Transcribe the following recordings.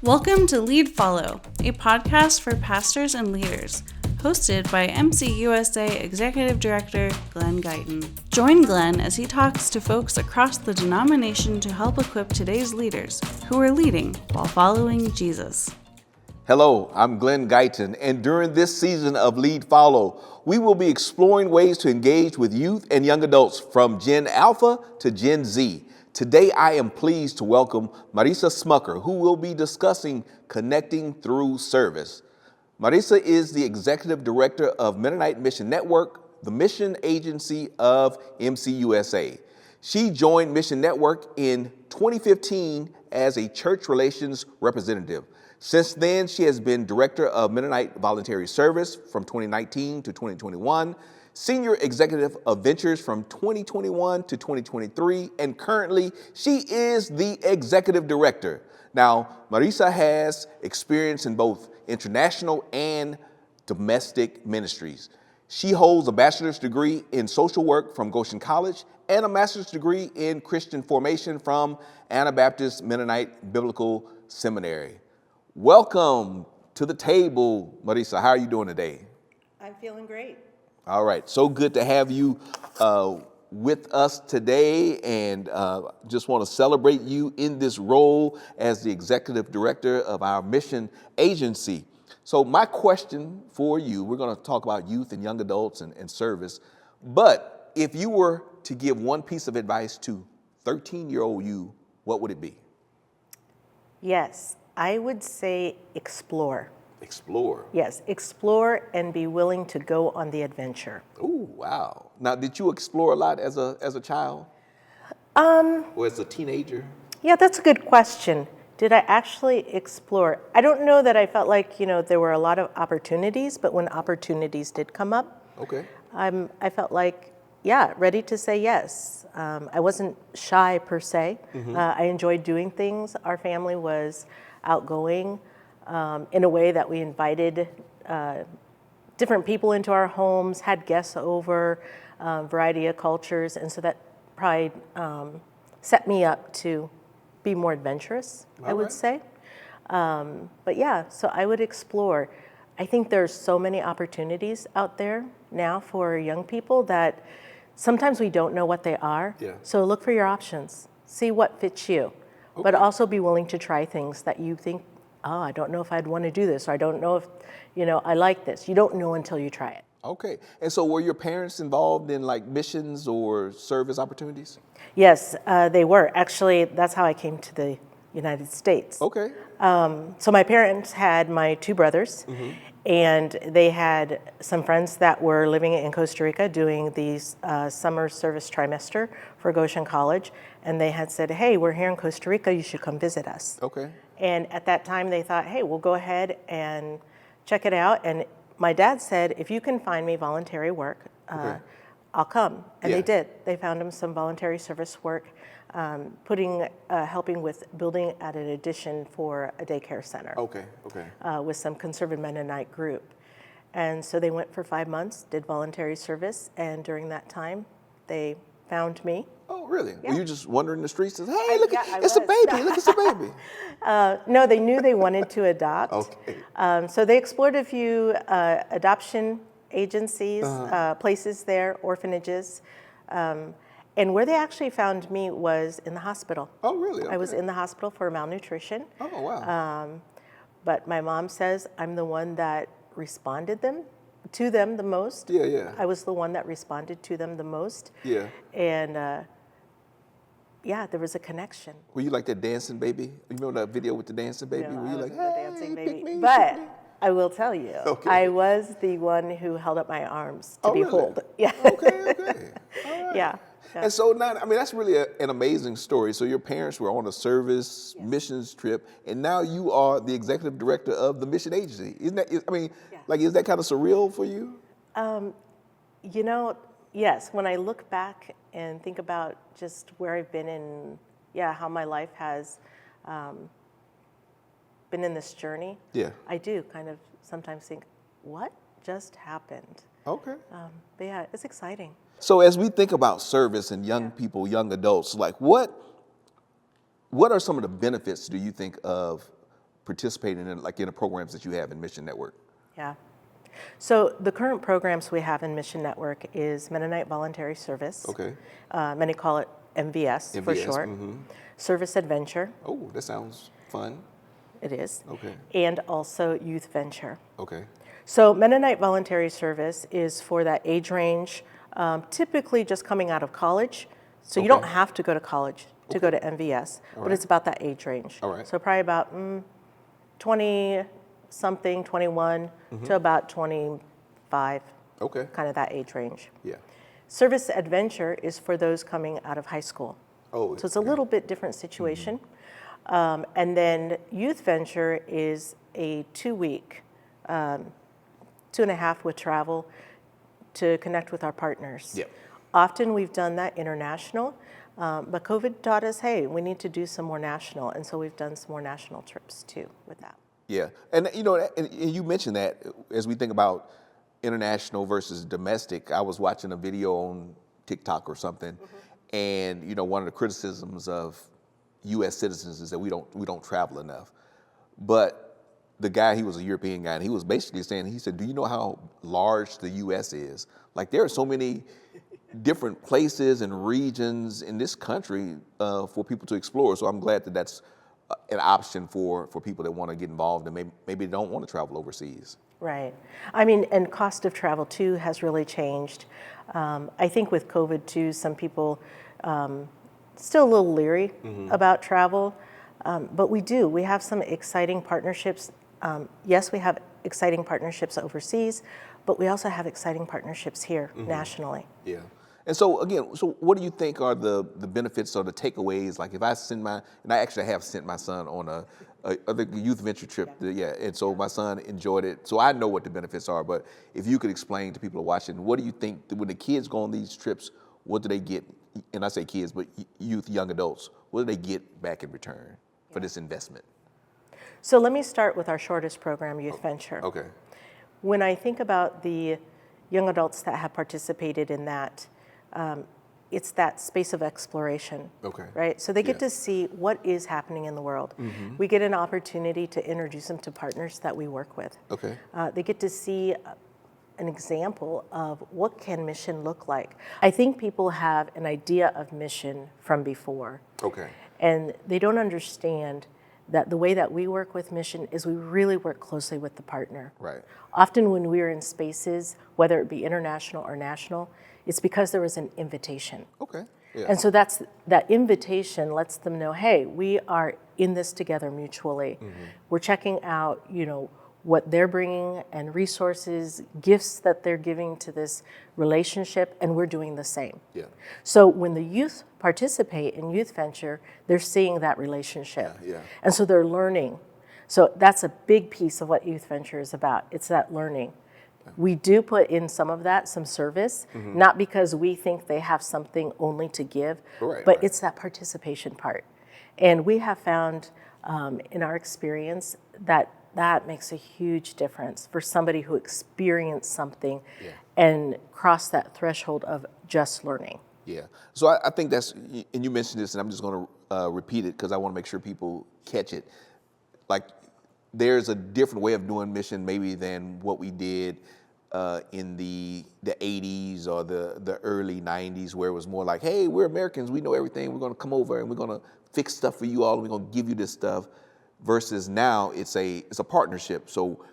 Welcome to Lead Follow, a podcast for pastors and leaders, hosted by MCUSA Executive Director Glenn Guyton. Join Glenn as he talks to folks across the denomination to help equip today's leaders who are leading while following Jesus. Hello, I'm Glenn Guyton, and during this season of Lead Follow, we will be exploring ways to engage with youth and young adults from Gen Alpha to Gen Z. Today, I am pleased to welcome Marisa Smucker, who will be discussing connecting through service. Marisa is the Executive Director of Mennonite Mission Network, the mission agency of MCUSA. She joined Mission Network in 2015 as a church relations representative. Since then, she has been Director of Mennonite Voluntary Service from 2019 to 2021, Senior Executive of Ventures from 2021 to 2023, and currently she is the Executive Director. Now, Marisa has experience in both international and domestic ministries. She holds a bachelor's degree in social work from Goshen College and a master's degree in Christian formation from Anabaptist Mennonite Biblical Seminary. Welcome to the table, Marisa. How are you doing today? I'm feeling great. All right. So good to have you with us today, and just want to celebrate you in this role as the executive director of our mission agency. So my question for you, we're going to talk about youth and young adults and service, but if you were to give one piece of advice to 13-year-old you, what would it be? Yes, I would say explore. Explore. Yes, explore and be willing to go on the adventure. Oh, wow. Now, did you explore a lot as a child? Or as a teenager? Yeah, that's a good question. Did I actually explore? I don't know that I felt like, there were a lot of opportunities, but when opportunities did come up, Okay. I felt like, ready to say yes. I wasn't shy per se. I enjoyed doing things. Our family was outgoing in a way that we invited different people into our homes, had guests over, variety of cultures, and so that probably set me up to be more adventurous, I would say. But yeah, so I would explore. I think there's so many opportunities out there now for young people that sometimes we don't know what they are. Yeah. So look for your options, see what fits you, but also be willing to try things that you think, I don't know if I'd want to do this, or I don't know if, I like this. You don't know until you try it. Okay. And so were your parents involved in like missions or service opportunities? Yes, they were. Actually, that's how I came to the United States. Okay. So my parents had my two brothers, and they had some friends that were living in Costa Rica doing the summer service trimester for Goshen College, and they had said, hey, we're here in Costa Rica, you should come visit us. Okay. And at that time, they thought, hey, we'll go ahead and check it out. And my dad said, if you can find me voluntary work, I'll come. And they did. They found him some voluntary service work, helping with building at an addition for a daycare center. Okay. With some conservative Mennonite group. And so they went for 5 months, did voluntary service, and during that time, they found me. Oh, really? Yeah. Were you just wandering the streets and, hey, look, it's was. a baby, look, it's a baby. No, they knew they wanted to adopt. Okay. So they explored a few adoption agencies, places there, orphanages. And where they actually found me was in the hospital. Oh, really? Okay. I was in the hospital for malnutrition. Oh, wow. But my mom says I'm the one that responded to them the most. Yeah. I was the one that responded to them the most. Yeah. And there was a connection. Were you like that dancing baby? You remember that video with the dancing baby? No, Were you I like, wasn't the dancing pick baby. me, But pick me? I will tell you, I was the one who held up my arms to really? behold. Yeah. Okay. All right. Yeah. And so now, that's really an amazing story. So your parents were on a service missions trip, and now you are the executive director of the mission agency. Isn't that, is that kind of surreal for you? Yes, when I look back and think about just where I've been and how my life has been in this journey, I do kind of sometimes think, what just happened? Okay. But yeah, it's exciting. So as we think about service and young people, young adults, like what are some of the benefits, do you think, of participating in like in the programs that you have in Mission Network? Yeah. So the current programs we have in Mission Network is Mennonite Voluntary Service. Okay. Many call it MVS, for short. Service Adventure. Oh, that sounds fun. It is. Okay. And also Youth Venture. Okay. So Mennonite Voluntary Service is for that age range, typically just coming out of college. So you don't have to go to college to go to MVS, but it's about that age range. All right. So probably about 20-something, 21 to about 25, Okay. kind of that age range. Yeah. Service Adventure is for those coming out of high school. Oh. So it's a little bit different situation. And then Youth Venture is a 2-week, 2.5 with travel to connect with our partners. Yep. Often we've done that international, but COVID taught us, hey, we need to do some more national. And so we've done some more national trips too with that. Yeah, and you know, and you mentioned that as we think about international versus domestic. I was watching a video on TikTok or something, and you know, one of the criticisms of U.S. citizens is that we don't travel enough. But the guy, he was a European guy, and he was basically saying, he said, "Do you know how large the U.S. is? Like, there are so many different places and regions in this country for people to explore." So I'm glad that that's an option for people that want to get involved and maybe don't want to travel overseas. Right. I mean, and cost of travel too has really changed. I think with COVID too, some people still a little leery about travel, but we have some exciting partnerships. Yes, we have exciting partnerships overseas, but we also have exciting partnerships here nationally. Yeah. And so again, so what do you think are the benefits or the takeaways? Like if I and I actually have sent my son on a youth venture trip, and so my son enjoyed it. So I know what the benefits are, but if you could explain to people who are watching, what do you think that when the kids go on these trips, what do they get? And I say kids, but youth, young adults, what do they get back in return for this investment? So let me start with our shortest program, Youth Venture. Okay. When I think about the young adults that have participated in that, it's that space of exploration, right? So they get to see what is happening in the world. We get an opportunity to introduce them to partners that we work with. Okay. They get to see an example of what can mission look like. I think people have an idea of mission from before. Okay. And they don't understand that the way that we work with mission is we really work closely with the partner. Right. Often when we're in spaces, whether it be international or national, it's because there was an invitation. Okay. Yeah. And so that invitation lets them know, hey, we are in this together mutually. We're checking out, what they're bringing and resources, gifts that they're giving to this relationship, and we're doing the same. Yeah. So when the youth participate in Youth Venture, they're seeing that relationship. Yeah. And so they're learning. So that's a big piece of what Youth Venture is about. It's that learning. We do put in some of that, some service, not because we think they have something only to give, but it's that participation part. And we have found in our experience that makes a huge difference for somebody who experienced something and crossed that threshold of just learning. Yeah. So I think that's, and you mentioned this, and I'm just going to repeat it because I want to make sure people catch it. Like, there's a different way of doing mission maybe than what we did in the 80s or the early 90s, where it was more like, hey, we're Americans, we know everything, we're going to come over and we're going to fix stuff for you all, and we're going to give you this stuff. Versus now, it's a partnership. So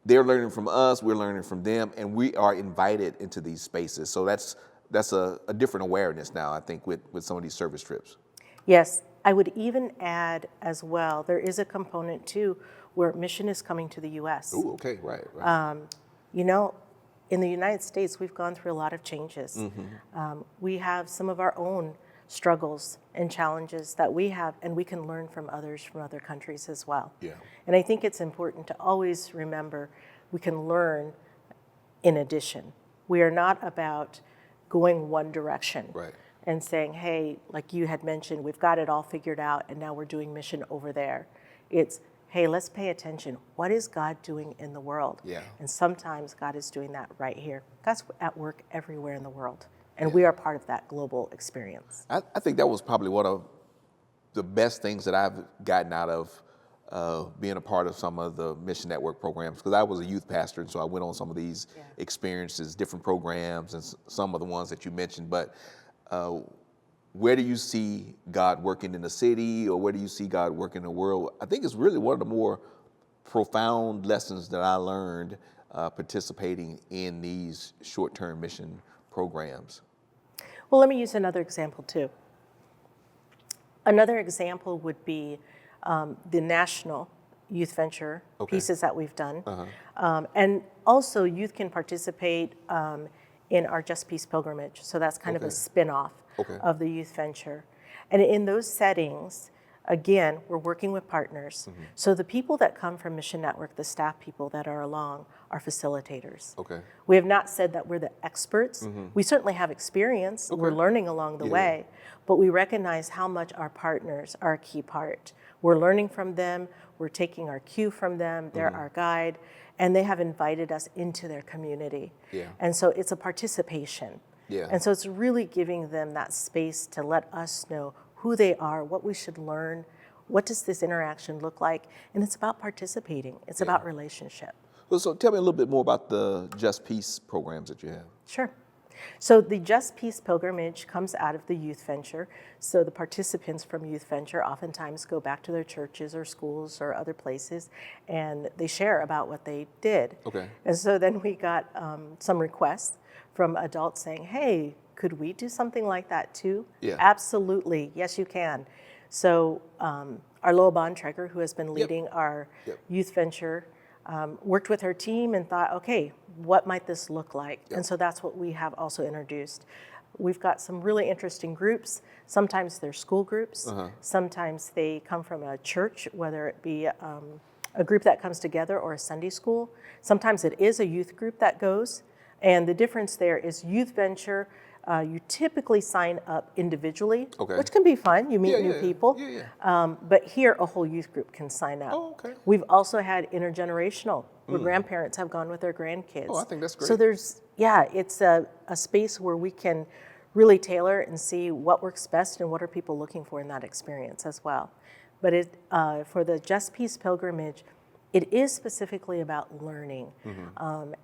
they're learning from us, we're learning from them, and we are invited into these spaces. So that's a different awareness now, I think, with some of these service trips. Yes, I would even add as well, there is a component too where mission is coming to the U.S. Ooh, okay, right. In the United States, we've gone through a lot of changes. We have some of our own struggles and challenges that we have, and we can learn from others from other countries as well. Yeah. And I think it's important to always remember we can learn in addition. We are not about going one direction and saying, hey, like you had mentioned, we've got it all figured out and now we're doing mission over there. It's, hey, let's pay attention. What is God doing in the world? Yeah. And sometimes God is doing that right here. God's at work everywhere in the world. And we are part of that global experience. I think that was probably one of the best things that I've gotten out of being a part of some of the Mission Network programs, because I was a youth pastor, and so I went on some of these experiences, different programs, and some of the ones that you mentioned. But where do you see God working in the city, or where do you see God working in the world? I think it's really one of the more profound lessons that I learned participating in these short-term mission programs. Well, let me use another example too. Another example would be the national youth venture pieces that we've done. And also youth can participate in our Just Peace pilgrimage. So that's kind of a spin-off of the youth venture. And in those settings, again, we're working with partners. So the people that come from Mission Network, the staff people that are along, are facilitators. We have not said that we're the experts. We certainly have experience. We're learning along the way, but we recognize how much our partners are a key part. We're learning from them. We're taking our cue from them. They're our guide, and they have invited us into their community. And so it's a participation. And so it's really giving them that space to let us know who they are, what we should learn, what does this interaction look like, and it's about participating. It's about relationship. Well, so tell me a little bit more about the Just Peace programs that you have. Sure. So the Just Peace pilgrimage comes out of the youth venture. So the participants from youth venture oftentimes go back to their churches or schools or other places, and they share about what they did. And so then we got some requests from adults saying, hey, could we do something like that too? Absolutely. Yes, you can. So our Loa Bontrager, who has been leading our youth venture, worked with her team and thought, okay, what might this look like? And so that's what we have also introduced. We've got some really interesting groups. Sometimes they're school groups. Sometimes they come from a church, whether it be a group that comes together or a Sunday school. Sometimes it is a youth group that goes. And the difference there is youth venture, you typically sign up individually, which can be fun. You meet new people. But here, a whole youth group can sign up. We've also had intergenerational, where grandparents have gone with their grandkids. I think that's great. So there's, it's a space where we can really tailor and see what works best and what are people looking for in that experience as well. But for the Just Peace pilgrimage, it is specifically about learning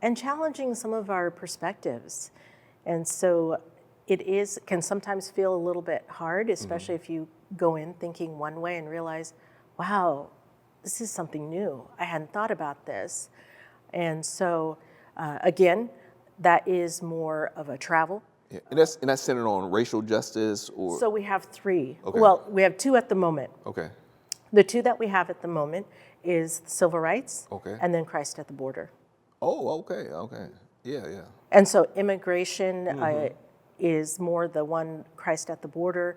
and challenging some of our perspectives. And so it can sometimes feel a little bit hard, especially if you go in thinking one way and realize, wow, this is something new. I hadn't thought about this. And so, again, that is more of a travel. And that's centered on racial justice, or? So we have 3. Well, we have 2 at the moment. The 2 that we have at the moment is civil rights and then Christ at the border. Yeah. And so immigration is more the one, Christ at the border.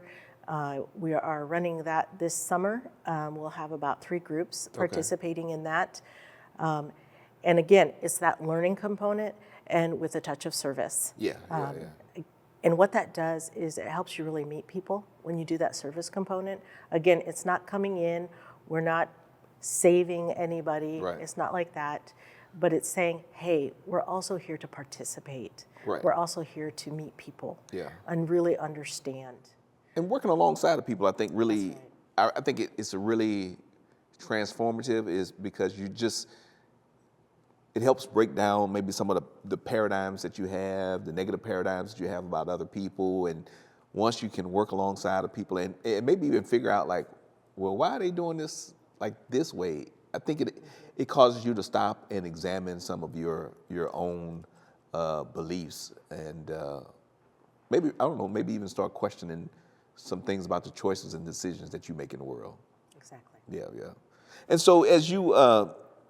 We are running that this summer. We'll have about 3 groups participating in that. And again, it's that learning component and with a touch of service. And what that does is it helps you really meet people when you do that service component. Again, it's not coming in. We're not saving anybody. It's not like that. But it's saying, hey, we're also here to participate. We're also here to meet people and really understand. And working alongside of people, I think really, I think it's a really transformative, is because it helps break down maybe some of the paradigms that you have, the negative paradigms that you have about other people. And once you can work alongside of people and maybe even figure out like, well, why are they doing this like this way? I think it causes you to stop and examine some of your own beliefs, and maybe, I don't know, maybe even start questioning some things about the choices and decisions that you make in the world. Exactly. Yeah. And so as you,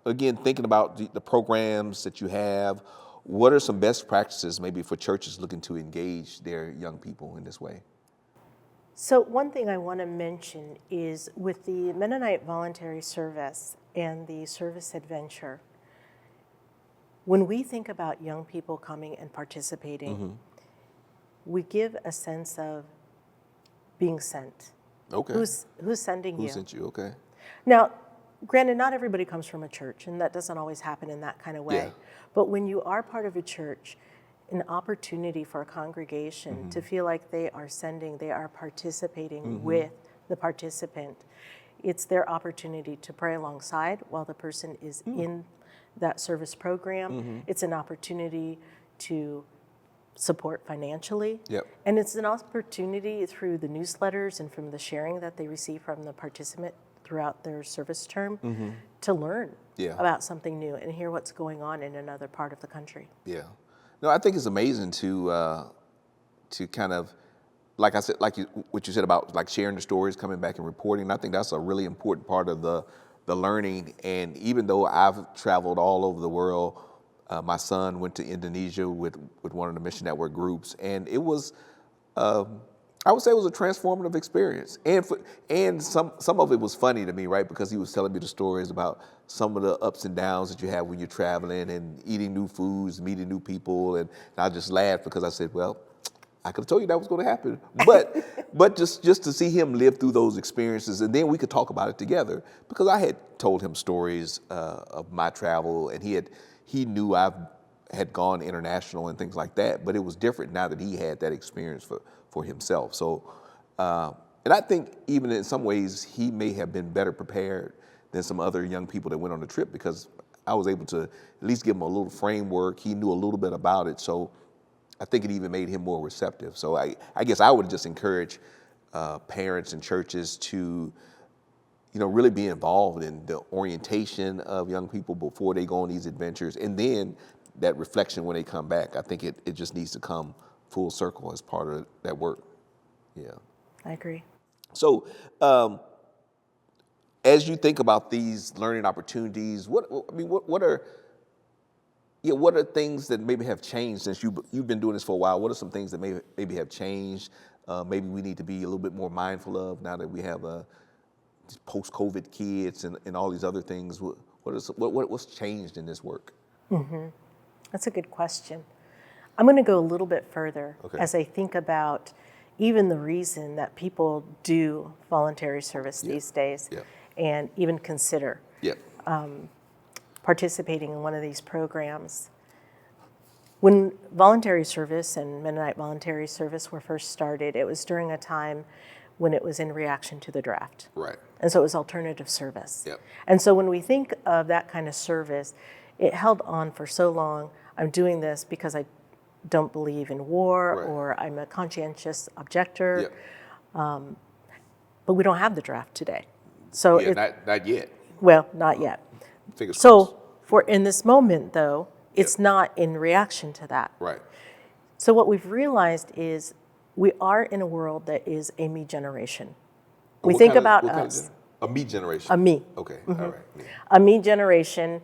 again, thinking about the programs that you have, what are some best practices maybe for churches looking to engage their young people in this way? So one thing I want to mention is with the Mennonite Voluntary Service and the Service Adventure, when we think about young people coming and participating, we give a sense of being sent. Who's sending you? Who sent you? Now, granted, not everybody comes from a church, and that doesn't always happen in that kind of way. But when you are part of a church, an opportunity for a congregation to feel like they are participating with the participant it's their opportunity to pray alongside while the person is in that service program. It's an opportunity to support financially. Yep. And it's an opportunity through the newsletters and from the sharing that they receive from the participant throughout their service term to learn about something new and hear what's going on in another part of the country. Yeah. No, I think it's amazing to kind of, like I said, what you said about like sharing the stories, coming back and reporting. I think that's a really important part of the learning. And even though I've traveled all over the world, my son went to Indonesia with one of the Mission Network groups, and it was, I would say, it was a transformative experience. And some of it was funny to me, right? Because he was telling me the stories about some of the ups and downs that you have when you're traveling and eating new foods, meeting new people, and I just laughed because I said, well, I could have told you that was going to happen, but just to see him live through those experiences, and then we could talk about it together, because I had told him stories of my travel, and he knew I had gone international and things like that, but it was different now that he had that experience for himself. So, and I think even in some ways he may have been better prepared than some other young people that went on the trip, because I was able to at least give him a little framework. He knew a little bit about it, so I think it even made him more receptive. So I guess I would just encourage parents and churches to, really be involved in the orientation of young people before they go on these adventures, and then that reflection when they come back. I think it just needs to come full circle as part of that work. Yeah, I agree. So as you think about these learning opportunities, what are things that maybe have changed since you've been doing this for a while? What are some things that maybe have changed? Maybe we need to be a little bit more mindful of now that we have post-COVID kids and all these other things. What's changed in this work? That's a good question. I'm going to go a little bit further as I think about even the reason that people do voluntary service these days and even consider participating in one of these programs. When voluntary service and Mennonite voluntary service were first started, it was during a time when it was in reaction to the draft. Right. And so it was alternative service. Yep. And so when we think of that kind of service, it held on for so long. I'm doing this because I don't believe in war, or I'm a conscientious objector. Yep. But we don't have the draft today. So not yet. Well, not yet. Fingers crossed. So for in this moment, though, it's not in reaction to that. Right. So what we've realized is we are in a world that is a me generation. We think about us. A me generation. A me. Okay. All right. Yeah. A me generation.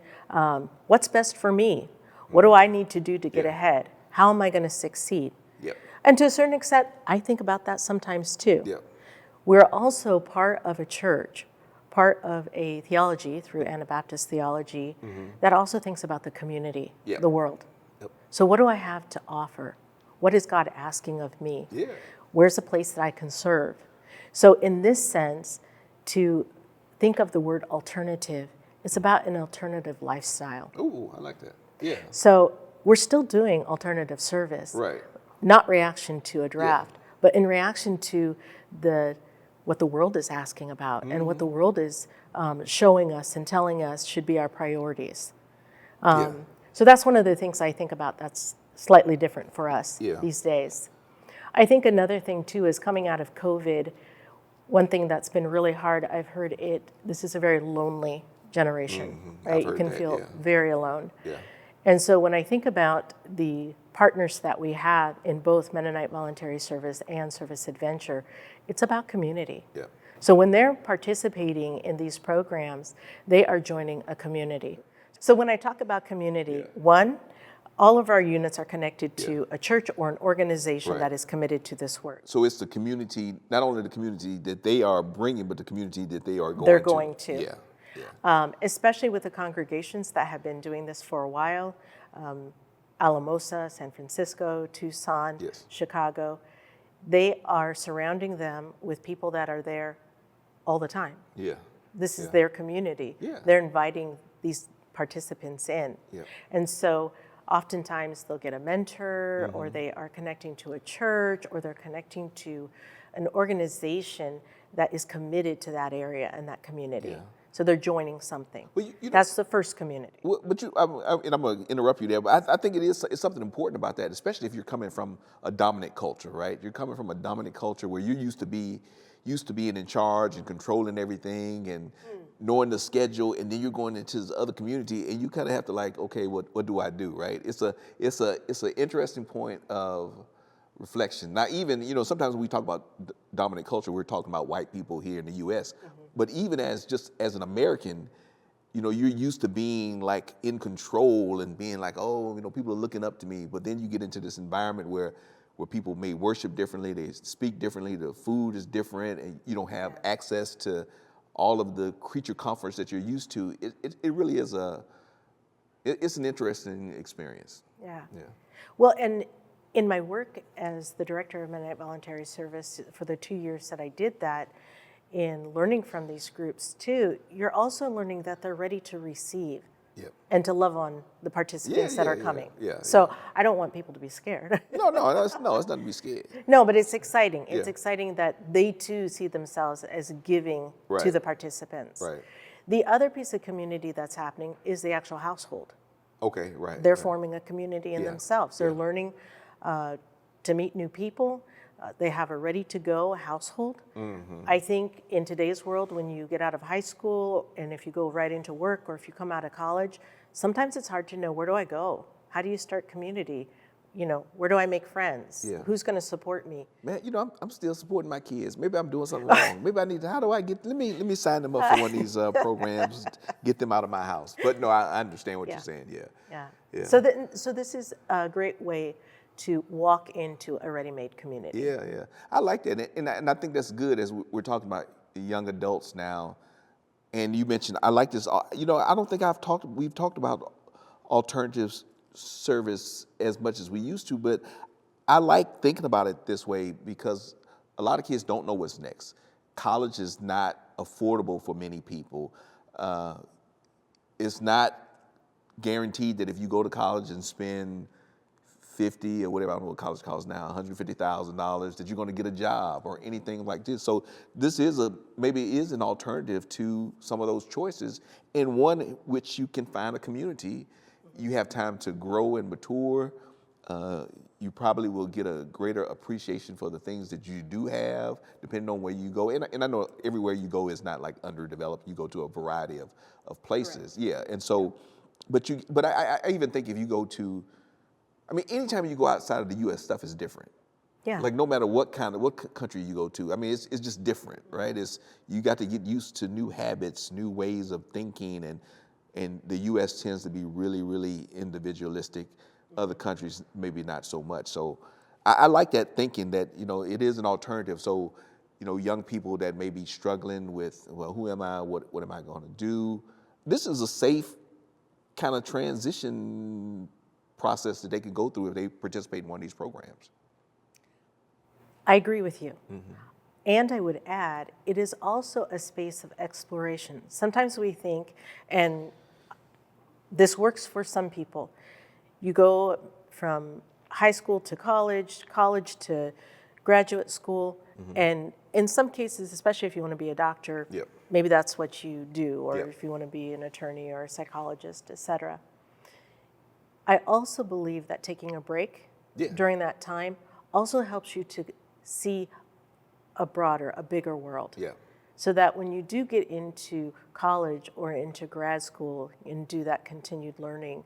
What's best for me? What do I need to do to get ahead? How am I going to succeed? Yep. And to a certain extent, I think about that sometimes too. Yep. We're also part of a church, part of a theology through Anabaptist theology that also thinks about the community, the world. Yep. So what do I have to offer? What is God asking of me? Yeah. Where's a place that I can serve? So in this sense, to think of the word alternative, it's about an alternative lifestyle. Ooh, I like that. Yeah. So we're still doing alternative service. Right. Not reaction to a draft, but in reaction to what the world is asking about and what the world is showing us and telling us should be our priorities. So that's one of the things I think about that's slightly different for us these days. I think another thing too is coming out of COVID, one thing that's been really hard, I've heard this is a very lonely generation, right? You can feel very alone. Yeah. And so when I think about the partners that we have in both Mennonite Voluntary Service and Service Adventure, it's about community. Yeah. So when they're participating in these programs, they are joining a community. So when I talk about community, one, all of our units are connected to a church or an organization that is committed to this work. So it's the community, not only the community that they are bringing, but the community that they are going to. They're going to. Yeah. Especially with the congregations that have been doing this for a while, Alamosa, San Francisco, Tucson, Chicago, they are surrounding them with people that are there all the time. Yeah. This is their community. Yeah. They're inviting these participants in. Yeah. And so oftentimes they'll get a mentor or they are connecting to a church or they're connecting to an organization that is committed to that area and that community. Yeah. So they're joining something. Well, you know, That's the first community. but and I'm going to interrupt you there, but I think it's something important about that, especially if you're coming from a dominant culture, right? You're coming from a dominant culture where you're used to being in charge and controlling everything and knowing the schedule, and then you're going into this other community, and you kind of have to like, okay, what do I do, right? It's an interesting point of reflection. Now, even, sometimes when we talk about dominant culture, we're talking about white people here in the U.S., but even as an American, you're used to being like in control and being like, oh, people are looking up to me. But then you get into this environment where people may worship differently, they speak differently, the food is different, and you don't have access to all of the creature comforts that you're used to. It really is it's an interesting experience. Yeah. Yeah. Well, and in my work as the director of Mennonite Voluntary Service for the 2 years that I did that, in learning from these groups too, you're also learning that they're ready to receive Yep. and to love on the participants that are yeah, coming. yeah, So I don't want people to be scared. No, it's nothing to be scared. No, but it's exciting. It's Yeah. exciting that they too see themselves as giving to Right. the participants. Right. The other piece of community that's happening is the actual household. Okay, right. They're right. forming a community in Yeah, themselves. They're yeah. learning to meet new people. They have a ready-to-go household. Mm-hmm. I think in today's world, when you get out of high school and if you go right into work or if you come out of college, sometimes it's hard to know, where do I go? How do you start community? Where do I make friends? Yeah. Who's going to support me? Man, I'm still supporting my kids. Maybe I'm doing something wrong. Maybe I need to. How do I get? Let me sign them up for one of these programs. Get them out of my house. But no, I understand what Yeah. you're saying. Yeah. Yeah. Yeah. So this is a great way to walk into a ready-made community. Yeah. I like that, and I think that's good as we're talking about young adults now. And you mentioned, I like this. I don't think we've talked about alternatives service as much as we used to, but I like thinking about it this way because a lot of kids don't know what's next. College is not affordable for many people. It's not guaranteed that if you go to college and spend 50 or whatever, I don't know what college costs now, $150,000, that you're going to get a job or anything like this. So this is maybe an alternative to some of those choices, and one which you can find a community. You have time to grow and mature. You probably will get a greater appreciation for the things that you do have, depending on where you go. And I know everywhere you go is not like underdeveloped. You go to a variety of places. Correct. Yeah, and so, but I even think if you go to, anytime you go outside of the U.S., stuff is different. Yeah. Like no matter what country you go to, it's just different, right? You got to get used to new habits, new ways of thinking, and the U.S. tends to be really, really individualistic. Other countries maybe not so much. So I like that thinking that it is an alternative. So young people that may be struggling with, well, who am I? What am I going to do? This is a safe kind of transition process that they can go through if they participate in one of these programs. I agree with you. Mm-hmm. And I would add, it is also a space of exploration. Sometimes we think, and this works for some people, you go from high school to college to graduate school, mm-hmm. and in some cases, especially if you want to be a doctor, yep. maybe that's what you do, or yep. if you want to be an attorney or a psychologist, etc. I also believe that taking a break during that time also helps you to see a bigger world. Yeah. So that when you do get into college or into grad school and do that continued learning,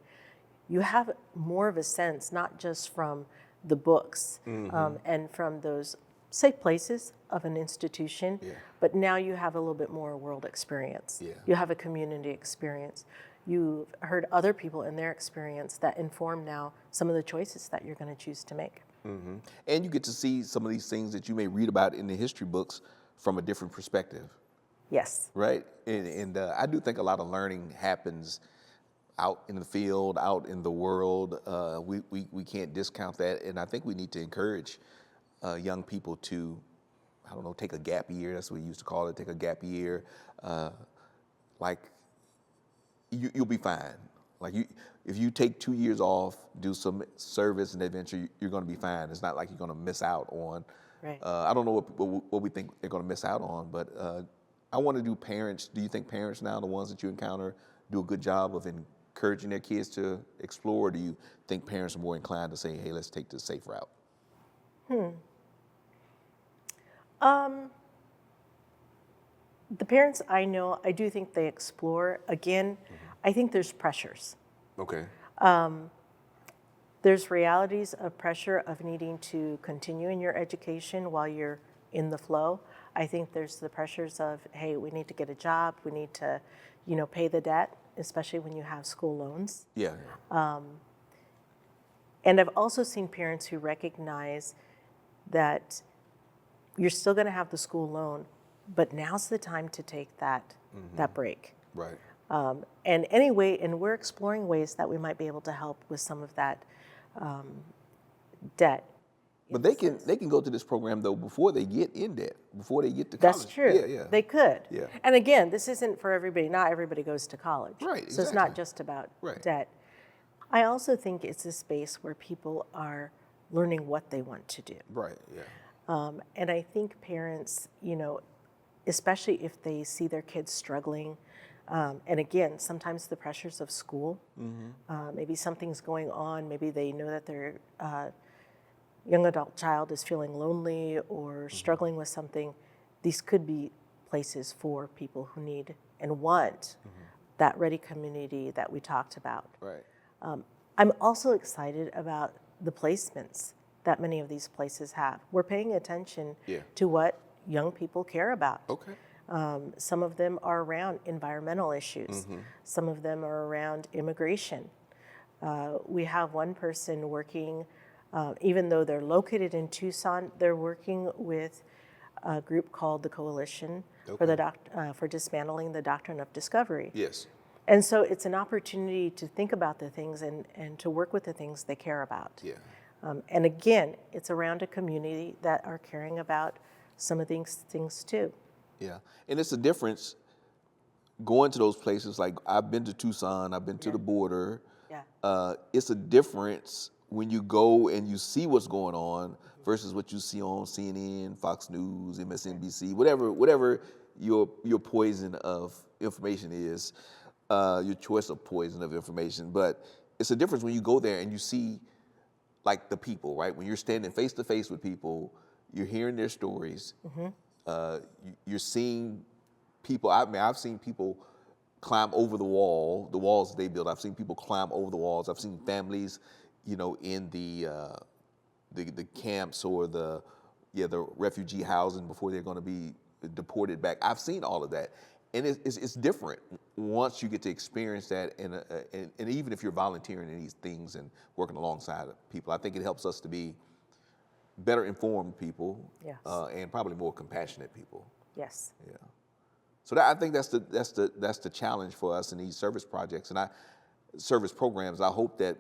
you have more of a sense, not just from the books mm-hmm. And from those safe places of an institution, but now you have a little bit more world experience. Yeah. You have a community experience. You've heard other people in their experience that inform now some of the choices that you're going to choose to make. Mm-hmm. And you get to see some of these things that you may read about in the history books from a different perspective. Yes. Right? And I do think a lot of learning happens out in the field, out in the world. We can't discount that. And I think we need to encourage young people to, take a gap year. That's what we used to call it, take a gap year. You'll be fine. If you take 2 years off, do some service and adventure, you're going to be fine. It's not like you're going to miss out on Right. I don't know what we think they're going to miss out on, but I want to do parents. Do you think parents now, the ones that you encounter, do a good job of encouraging their kids to explore? Or do you think parents are more inclined to say, hey, let's take the safe route? The parents I know, I do think they explore. Again, I think there's pressures. Okay. There's realities of pressure of needing to continue in your education while you're in the flow. I think there's the pressures of, hey, we need to get a job, we need to, pay the debt, especially when you have school loans. Yeah. And I've also seen parents who recognize that you're still going to have the school loan, but now's the time to take that break. Right. And we're exploring ways that we might be able to help with some of that debt. But they can go to this program though before they get in debt, before they get to college. That's true. Yeah, yeah. They could. Yeah. And again, this isn't for everybody. Not everybody goes to college. Right, So it's not exactly. just about Right. debt. I also think it's a space where people are learning what they want to do. Right. Yeah. And I think parents, especially if they see their kids struggling, and again, sometimes the pressures of school, maybe something's going on, maybe they know that their young adult child is feeling lonely or struggling with something. These could be places for people who need and want that ready community that we talked about. Right. I'm also excited about the placements that many of these places have. We're paying attention to what young people care about. Okay. Some of them are around environmental issues. Some of them are around immigration. We have one person working, even though they're located in Tucson, they're working with a group called the Coalition for Dismantling the Doctrine of Discovery. Yes. And so it's an opportunity to think about the things and to work with the things they care about. Yeah. And again, it's around a community that are caring about some of these things too. Yeah. And it's a difference going to those places. Like I've been to Tucson, I've been to the border. Yeah. It's a difference when you go and you see what's going on versus what you see on CNN, Fox News, MSNBC, whatever your poison of information is, your choice of poison of information. But it's a difference when you go there and you see like the people, right? When you're standing face to face with people, you're hearing their stories. You're seeing people. I've seen people climb over the walls they build. I've seen people climb over the walls. I've seen families, in the camps or the refugee housing before they're going to be deported back. I've seen all of that, and it's different once you get to experience that. And even if you're volunteering in these things and working alongside people, I think it helps us to be better informed people, Yes. And probably more compassionate people. Yes. Yeah. So I think that's the challenge for us in these service projects and service programs. I hope that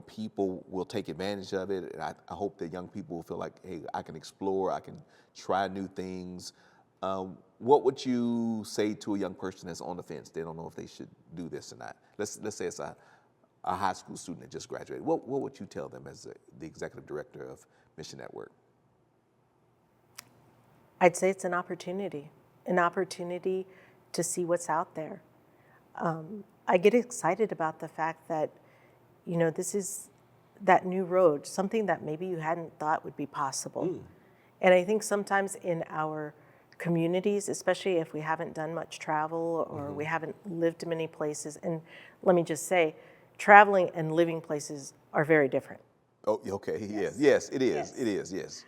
people will take advantage of it, and I hope that young people will feel like, hey, I can explore, I can try new things. What would you say to a young person that's on the fence? They don't know if they should do this or not. Let's say it's a high school student that just graduated. What would you tell them as the executive director of Mission Network? I'd say it's an opportunity to see what's out there. I get excited about the fact that, this is that new road, something that maybe you hadn't thought would be possible. And I think sometimes in our communities, especially if we haven't done much travel or we haven't lived many places, and let me just say, traveling and living places are very different. Oh, okay. Yes, it is. Yes. It is. Yes.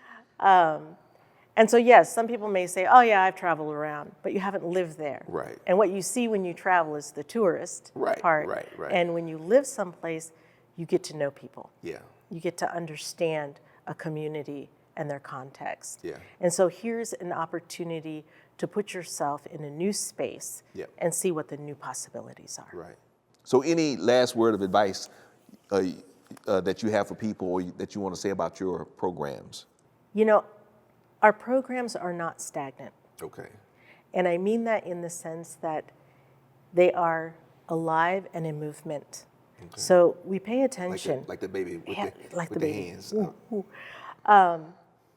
And so, yes, some people may say, oh, yeah, I've traveled around, but you haven't lived there. Right. And what you see when you travel is the tourist part. Right. And when you live someplace, you get to know people. Yeah. You get to understand a community and their context. Yeah. And so here's an opportunity to put yourself in a new space and see what the new possibilities are. Right. So any last word of advice that you have for people or that you want to say about your programs? Our programs are not stagnant. Okay. And I mean that in the sense that they are alive and in movement. Okay. So we pay attention. Like the baby with like the baby. hands.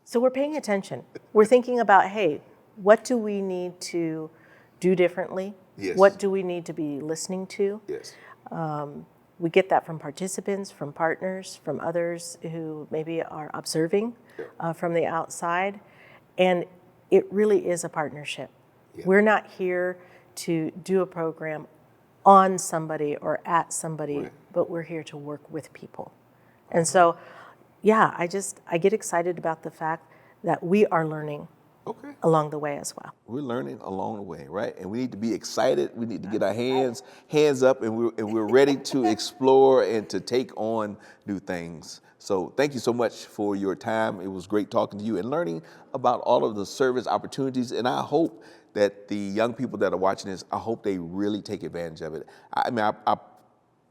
So we're paying attention. We're thinking about, hey, what do we need to do differently? Yes. What do we need to be listening to? Yes. We get that from participants, from partners, from others who maybe are observing from the outside. And it really is a partnership. Yeah. We're not here to do a program on somebody or at somebody, Right. but we're here to work with people. And so, yeah, I get excited about the fact that we are learning Okay. along the way as well. We're learning along the way, right? And we need to be excited. We need to get our hands up, and we're ready to explore and to take on new things. So thank you so much for your time. It was great talking to you and learning about all of the service opportunities. And I hope that the young people that are watching this, I hope they really take advantage of it. I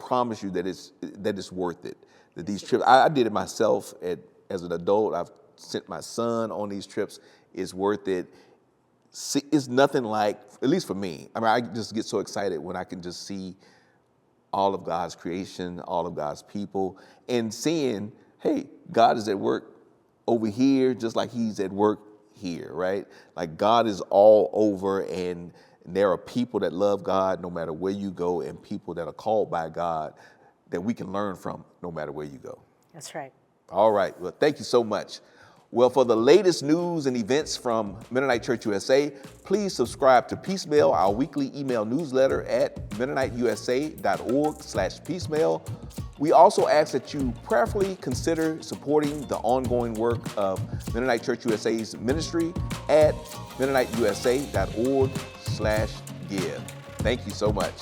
promise you that it's worth it. That these trips, I did it myself as an adult. I've sent my son on these trips. It's worth it. It's nothing like, at least for me, I just get so excited when I can just see all of God's creation, all of God's people, and seeing, hey, God is at work over here just like he's at work here, right? Like God is all over, and there are people that love God no matter where you go, and people that are called by God that we can learn from no matter where you go. That's right. All right. Well, thank you so much. Well, for the latest news and events from Mennonite Church USA, please subscribe to Peacemail, our weekly email newsletter at MennoniteUSA.org/peacemail. We also ask that you prayerfully consider supporting the ongoing work of Mennonite Church USA's ministry at MennoniteUSA.org/give. Thank you so much.